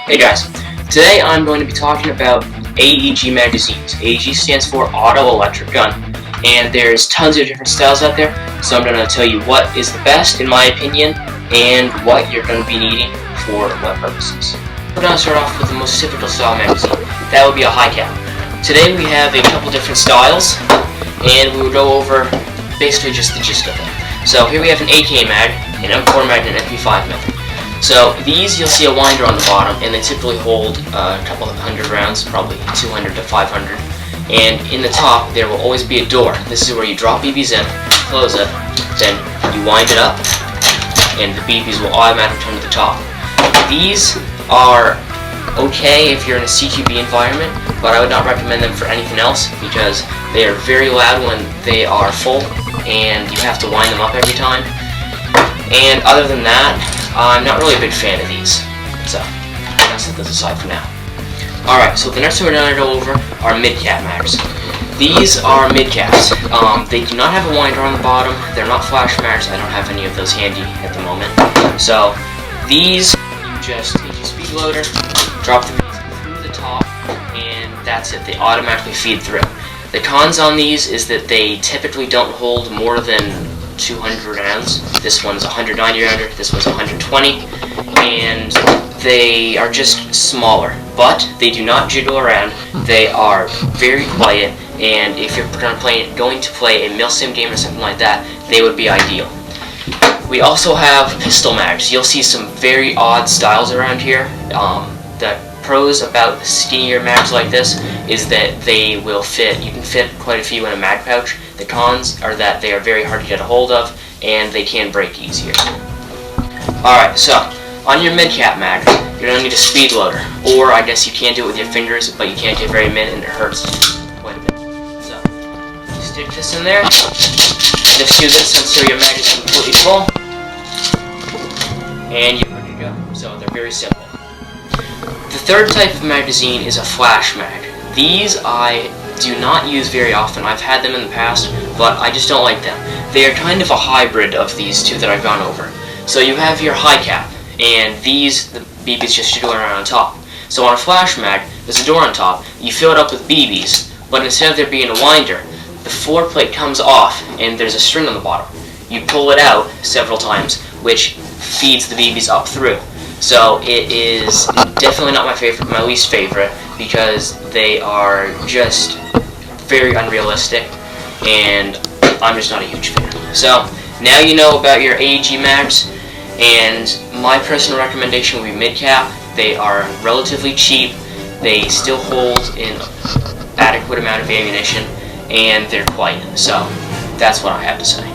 Hey guys, today I'm going to be talking about AEG magazines. AEG stands for Auto Electric Gun, and there's tons of different styles out there, so I'm going to tell you what is the best in my opinion and what you're going to be needing for what purposes. We're going to start off with the most typical style magazine. That would be a high cap. Today we have a couple different styles, and we will go over basically just the gist of it. So here we have an AK mag, an M4 mag, and an MP5 mag. So these, you'll see a winder on the bottom, and they typically hold a couple of hundred rounds, probably 200 to 500. And in the top, there will always be a door. This is where you drop BBs in, close it, then you wind it up, and the BBs will automatically turn to the top. These are okay if you're in a CQB environment, but I would not recommend them for anything else because they are very loud when they are full, and you have to wind them up every time. And other than that, I'm not really a big fan of these, so I'll set those aside for now. Alright, so the next one we're going to go over are mid-cap mags. These are mid-caps. They do not have a winder on the bottom, they're not flash mags, I don't have any of those handy at the moment. So these, you just take your speed loader, drop the piece through the top, and that's it, they automatically feed through. The cons on these is that they typically don't hold more than 200 rounds. This one's 190 rounder, this one's 120, and they are just smaller, but they do not jiggle around. They are very quiet, and if you're going to play a milsim game or something like that, they would be ideal. We also have pistol mags. You'll see some very odd styles around here. The pros about skinnier mags like this is that they will fit. You can fit quite a few in a mag pouch. The cons are that they are very hard to get a hold of, and they can break easier. Alright, so on your mid-cap mag, you're going to need a speed loader, or I guess you can do it with your fingers, but you can't get very many and it hurts quite a bit. So, you stick this in there, just do this until your mag is completely full, and you're ready to go. So they're very simple. The third type of magazine is a flash mag. These I do not use very often. I've had them in the past, but I just don't like them. They are kind of a hybrid of these two that I've gone over. So you have your high cap, and these, the BBs just jiggle around on top. So on a flash mag, there's a door on top. You fill it up with BBs, but instead of there being a winder, the floor plate comes off, and there's a string on the bottom. You pull it out several times, which feeds the BBs up through. So it is definitely not my favorite, my least favorite, because they are just very unrealistic, and I'm just not a huge fan. So now you know about your AEG mags, and my personal recommendation would be mid-cap. They are relatively cheap, they still hold an adequate amount of ammunition, and they're quiet. So that's what I have to say.